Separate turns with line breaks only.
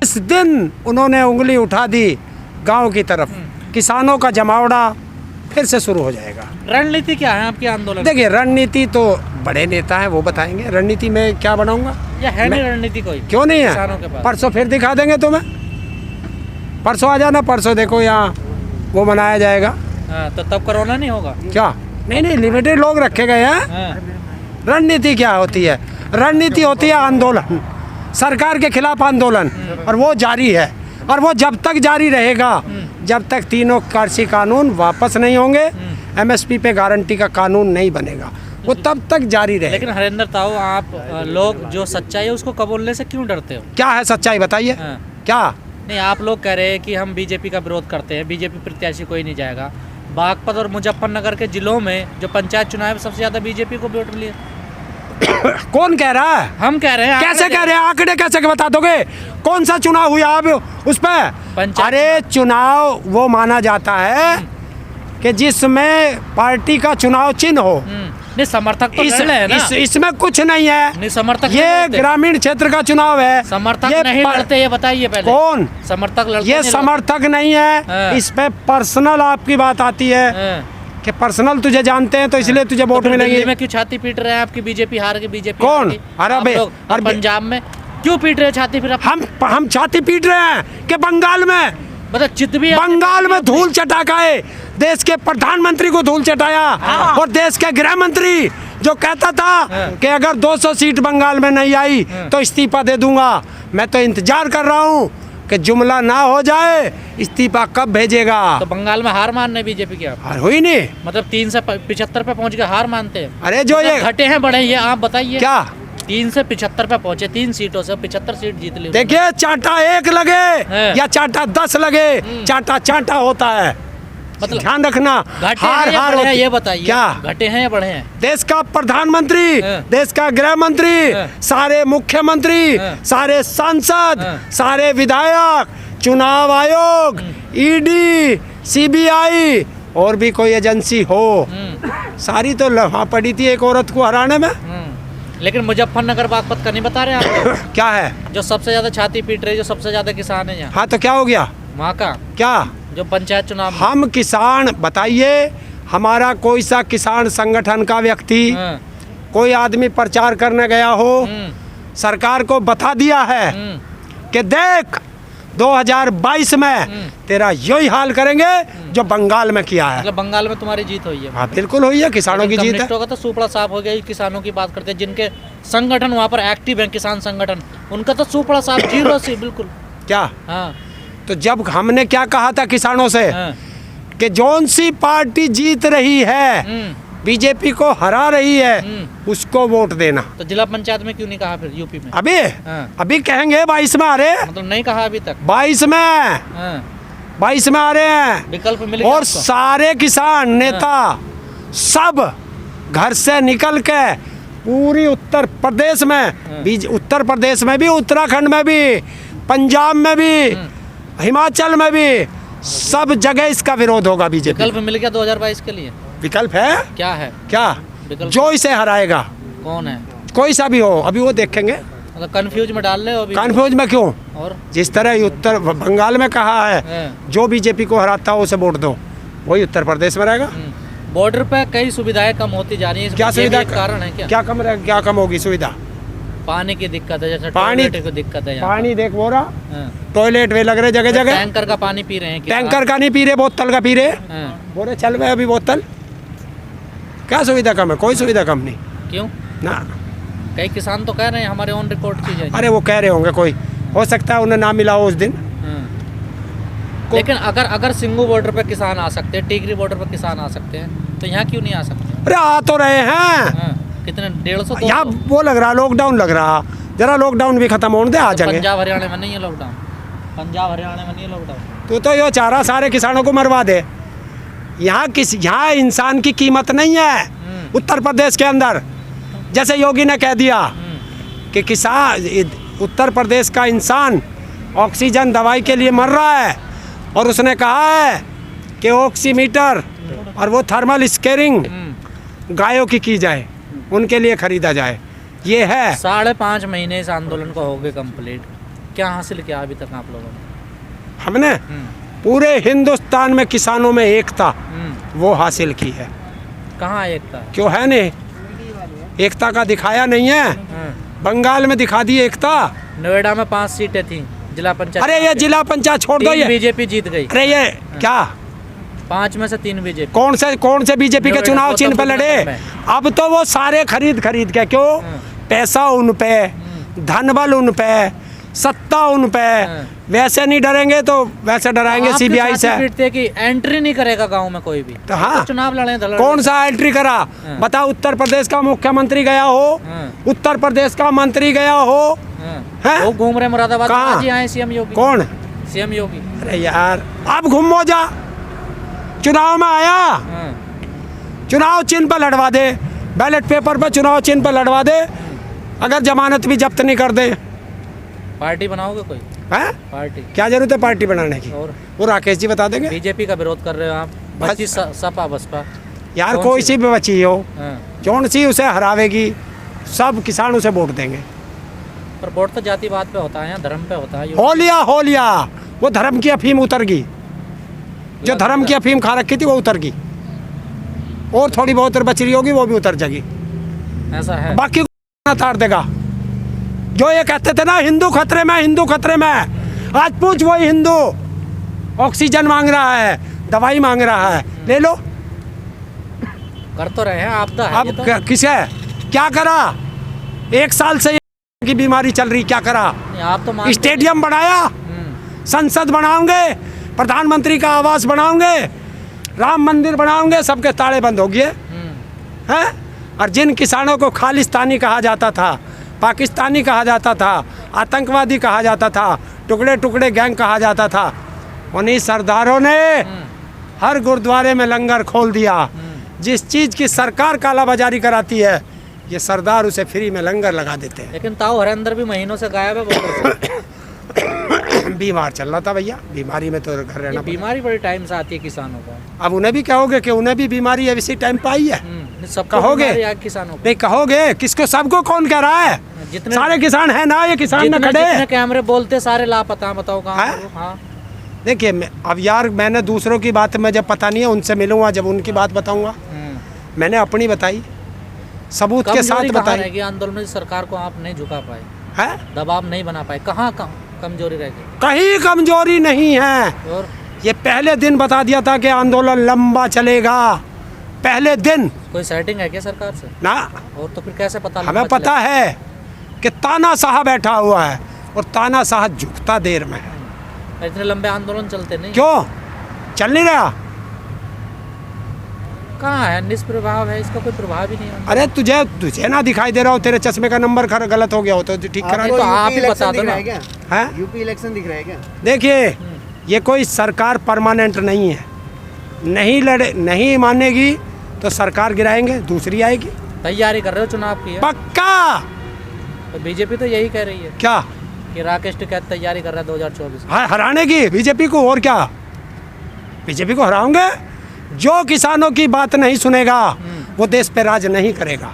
इस दिन उन्होंने उंगली उठा दी गांव की तरफ, किसानों का जमावड़ा फिर से शुरू हो जाएगा।
रणनीति क्या है आपके आंदोलन?
देखिए रणनीति तो बड़े नेता हैं, वो बताएंगे। रणनीति में क्या बनाऊंगा?
या है नहीं रणनीति कोई?
क्यों नहीं
किसानों के
है?
पास
परसों फिर दिखा देंगे तुम्हें। परसों आ जाना, परसों देखो यहाँ वो मनाया जाएगा।
हाँ, तो तब कोरोना नहीं होगा
क्या? नहीं, लिमिटेड लोग रखे गए हैं।
हाँ।
रणनीति क्या होती है? रणनीति होती है आंदोलन, सरकार के खिलाफ आंदोलन, और वो जारी है। और वो जब तक जारी रहेगा जब तक तीनों कृषि कानून वापस नहीं होंगे, एमएसपी पे गारंटी का कानून नहीं बनेगा, वो तब तक जारी रहेगा।
लेकिन हरेंद्र ताऊ, आप लोग जो सच्चाई है उसको कबूलने से क्यों डरते हो?
क्या है सच्चाई बताइए?
हाँ।
क्या?
नहीं, आप लोग कह रहे हैं कि हम बीजेपी का विरोध करते हैं, बीजेपी प्रत्याशी कोई नहीं जाएगा। बागपत और मुजफ्फरनगर के जिलों में जो पंचायत चुनाव है सबसे ज्यादा बीजेपी को वोट मिले।
कौन कह रहा है?
हम कह रहे हैं।
कैसे कह रहे हैं? आंकड़े कैसे बता दोगे? कौन सा चुनाव हुआ अब उस पर? अरे चुनाव वो माना जाता है कि जिसमें पार्टी का चुनाव चिन्ह हो।
नहीं, समर्थक तो लड़ रहे हैं ना।
इसमें कुछ नहीं है।
नहीं, समर्थक
ये ग्रामीण क्षेत्र का चुनाव है।
समर्थक नहीं लड़ते, ये बताइए पहले।
कौन
समर्थक लड़ते?
ये समर्थक नहीं है।
हाँ।
इस पे पर्सनल आपकी बात आती है कि पर्सनल तुझे जानते हैं तो इसलिए तुझे वोट मिलेंगे।
दिल्ली में क्यों छाती पीट रहे हैं आपकी बीजेपी हार के? बीजेपी
कौन? अरे
पंजाब में क्यों पीट रहे हैं छाती? फिर
हम छाती पीट रहे हैं कि बंगाल में,
मतलब चित भी
बंगाल में धूल चटा है, देश के प्रधानमंत्री को धूल चटाया। और देश के गृह मंत्री जो कहता था कि अगर 200 सीट बंगाल में नहीं आई तो इस्तीफा दे दूंगा। मैं तो इंतजार कर रहा हूँ कि जुमला ना हो जाए, इस्तीफा कब भेजेगा।
तो बंगाल में हार मानने बीजेपी की
हार हुई नहीं,
मतलब 3 से 75 पे पहुंच के हार मानते हैं।
अरे जो ये
घटे हैं बढ़े, ये आप बताइए।
क्या
3 से 75 पे पहुंचे, 3 सीटों से 75 सीट जीत ली।
देखिए, चाटा 1 लगे या चाटा 10 लगे, चाटा चाटा होता है। मतलब ध्यान रखना, हार
होती है। ये बताइए,
क्या
घटे हैं या बढ़े हैं?
देश का प्रधानमंत्री, देश का गृह मंत्री, सारे मुख्यमंत्री, सारे सांसद, सारे विधायक, चुनाव आयोग, ईडी, सीबीआई और भी कोई एजेंसी हो, सारी तो वहाँ पड़ी थी एक औरत को हराने में।
लेकिन मुजफ्फरनगर बागपत का नहीं बता रहे आप?
क्या है?
जो सबसे ज्यादा छाती पीट रहे, जो सबसे ज्यादा किसान है यहाँ।
हाँ, तो क्या हो गया
वहाँ का?
क्या?
जो पंचायत चुनाव
हम किसान, बताइए, हमारा कोई सा किसान संगठन का व्यक्ति, कोई आदमी प्रचार करने गया हो, सरकार को बता दिया है कि देख 2022 में तेरा यही हाल करेंगे जो बंगाल में किया है।
मतलब बंगाल में तुम्हारी जीत हुई है?
हाँ, बिल्कुल हुई है, किसानों की जीत है।
का तो सुपड़ा साफ हो गया। किसानों की बात करते हैं, जिनके संगठन वहाँ पर एक्टिव है, किसान संगठन, उनका तो सुपड़ा साफ 0 से बिल्कुल।
क्या?
हाँ।
तो जब हमने क्या कहा था किसानों से कि जौन सी पार्टी जीत रही है, बीजेपी को हरा रही है, उसको वोट देना।
तो जिला पंचायत में क्यों नहीं कहा फिर यूपी में?
अभी कहेंगे 22 में आ रहे हैं।
मतलब नहीं कहा अभी तक?
22 में आ रहे हैं।
विकल्प मिले
और सारे किसान नेता सब घर से निकल के पूरी उत्तर प्रदेश में, उत्तर प्रदेश में भी, उत्तराखंड में भी, पंजाब में भी, हिमाचल में भी, सब जगह इसका विरोध होगा बीजेपी।
विकल्प मिल गया 2022 के लिए?
विकल्प है?
क्या है?
क्या? जो इसे हराएगा।
कौन है?
कोई सा भी हो, अभी वो देखेंगे।
मतलब कंफ्यूज में डाल रहे हो अभी?
कंफ्यूज में क्यों?
और
जिस तरह उत्तर बंगाल में कहा है जो बीजेपी को हराता हो उसे वोट दो, वही उत्तर प्रदेश में रहेगा।
बॉर्डर पे कई सुविधाएं कम होती जा रही है,
क्या सुविधा?
कारण है
क्या कम होगी सुविधा?
पानी की दिक्कत है, जैसे
पानी
की दिक्कत है।
पानी देख वो रहा, टॉयलेट वे लग रहे जगह जगह।
टैंकर का पानी पी रहे हैं?
टैंकर का नहीं पी रहे, बोतल का पी रहे। बोले चल रहे अभी बोतल। क्या सुविधा कम है? कोई सुविधा कम नहीं।
क्यों
ना?
कई किसान तो कह रहे हैं हमारे ऑन रिकॉर्ड चीज है।
अरे वो कह रहे होंगे, कोई हो सकता है उन्हें ना मिला हो उस दिन।
लेकिन अगर सिंगू बॉर्डर पे किसान आ सकते हैं, टिकरी बॉर्डर पे किसान आ सकते हैं, तो यहाँ क्यों नहीं आ सकते?
अरे आ तो रहे हैं।
कितने? 150?
यहाँ वो लग रहा लॉकडाउन लग रहा, जरा लॉकडाउन भी खत्म होने दे, आ जाएंगे।
पंजाब हरियाणा में नहीं है लॉकडाउन? पंजाब हरियाणा में नहीं है लॉकडाउन?
तो ये चाह रहा सारे किसानों को मरवा दे। यहाँ इंसान की कीमत नहीं है उत्तर प्रदेश के अंदर। जैसे योगी ने कह दिया कि किसान, उत्तर प्रदेश का इंसान ऑक्सीजन दवाई के लिए मर रहा है, और उसने कहा है कि ऑक्सीमीटर और वो थर्मल स्कैनिंग गायों की जाए, उनके लिए खरीदा जाए। ये है
5.5 महीने इस आंदोलन को हो गए कंप्लीट। क्या हासिल किया अभी तक आप लोगों ने?
हमने पूरे हिंदुस्तान में किसानों में एकता वो हासिल की है।
कहाँ एकता है?
क्यों है नहीं? एकता का दिखाया नहीं है। बंगाल में दिखा दी एकता।
नोएडा में 5 सीटें थी जिला पंचायत।
अरे ये जिला पंचायत छोड़ दो, ये
बीजेपी जीत गई।
अरे ये क्या
5 में से 3 बीजेपी।
कौन से बीजेपी के चुनाव चिन्ह पे लड़े? अब तो वो सारे खरीद के, क्यों? पैसा उन पे, धनबल उन पे, सत्ता उन पे। वैसे नहीं डरेंगे तो वैसे डराएंगे सीबीआई से।
पीटते कि एंट्री नहीं करेगा गांव में कोई भी।
तो हाँ,
तो चुनाव लड़े तो
कौन सा एंट्री करा? बताओ, उत्तर प्रदेश का मुख्यमंत्री गया हो, उत्तर प्रदेश का मंत्री गया हो,
वो घूम रहे मुरादाबाद।
कहाँ?
आज ही आए सीएम योगी।
कौन?
सीएम योगी।
अरे यार, अब घूमो जा, चुनाव में आया, चुनाव चिन्ह पर लड़वा दे, बैलेट पेपर पर चुनाव चिन्ह पर लड़वा दे, अगर जमानत भी जब्त नहीं कर दे।
पार्टी बनाओगे कोई?
है?
पार्टी
क्या जरूरत है पार्टी बनाने की?
और
वो राकेश जी बता देंगे।
बीजेपी का विरोध कर रहे हो आप? बची सपा बसपा।
यार कोई सी भी बची हो,
हाँ।
कौन सी उसे हरावेगी? सब किसान उसे वोट देंगे।
पर वोट तो जातिवाद पे होता है या धर्म पे होता है।
हो लिया वो धर्म की अफीम उतर गई, जो धर्म की अफीम खा रखी थी वो उतर गई, और थोड़ी बहुत बच रही होगी वो भी उतर जाएगी।
ऐसा है।
बाकी को तार देगा। जो ये कहते थे ना हिंदू खतरे में, हिंदू खतरे में, आज पूछ वही हिंदू ऑक्सीजन मांग रहा है, दवाई मांग रहा है, ले लो।
कर तो रहे हैं आपदा है।
अब
तो
किसे क्या करा? 1 साल से की बीमारी चल रही, क्या करा?
आप तो
स्टेडियम बनाया, संसद बनाओगे, प्रधानमंत्री का आवास बनाओगे, राम मंदिर बनाओगे, सबके ताले बंद हो गए हैं। और जिन किसानों को खालिस्तानी कहा जाता था, पाकिस्तानी कहा जाता था, आतंकवादी कहा जाता था, टुकड़े टुकड़े गैंग कहा जाता था, उन्हीं सरदारों ने हर गुरुद्वारे में लंगर खोल दिया। जिस चीज़ की सरकार कालाबाजारी कराती है, ये सरदार उसे फ्री में लंगर लगा देते हैं।
लेकिन ताऊ हरिंदर भी महीनों से गायब है बहुत।
बीमार चल रहा था भैया, बीमारी में तो घर रहना।
बीमारी बड़ी टाइम से आती है किसानों को।
अब उन्हें भी कहोगे कि उन्हें भी बीमारी है, इसी टाइम पे आई है?
सब
कहोगे?
किसानों को
नहीं कहोगे? किसको? सबको कौन कह रहा है?
जितने
सारे किसान है ना, ये किसान न खड़े।
जितने कैमरे बोलते सारे लापता। बताओ कहाँ? हाँ
देखिए, अब यार मैंने दूसरों की बात में जब पता नहीं है, उनसे मिलूंगा जब उनकी बात बताऊंगा। मैंने अपनी बताई, सबूत के साथ बताई।
आंदोलन में सरकार को आप नहीं झुका पाए
है,
दबाव नहीं बना पाए। कहाँ कमजोरी रह गई?
कहीं कमजोरी नहीं है।
और
ये पहले दिन बता दिया था कि आंदोलन लंबा चलेगा, पहले दिन।
कोई सेटिंग है क्या सरकार से?
ना।
और तो फिर कैसे पता?
हमें पता है कि तानाशाह बैठा हुआ है, और तानाशाह झुकता देर में है।
इतने लंबे आंदोलन चलते नहीं?
क्यों चल नहीं रहा?
कहाँ है? निष्प्रभाव है, इसका कोई प्रभाव ही नहीं है।
अरे तुझे ना दिखाई दे रहा हो? तेरे चश्मे का नंबर गलत हो गया हो तो ठीक करा।
तो आप ही बता दो ना।
है
यूपी इलेक्शन दिख रहा है क्या?
देखिए, ये कोई सरकार परमानेंट नहीं है। नहीं मानेगी तो सरकार गिराएंगे, दूसरी आएगी।
तैयारी कर रहे हो चुनाव की?
पक्का।
तो बीजेपी तो यही कह रही है।
क्या?
कि राकेश टिकैत तैयारी कर रहा है 2024
हराने की बीजेपी को। और क्या? बीजेपी को हराओगे? जो किसानों की बात नहीं सुनेगा वो देश पे राज नहीं करेगा।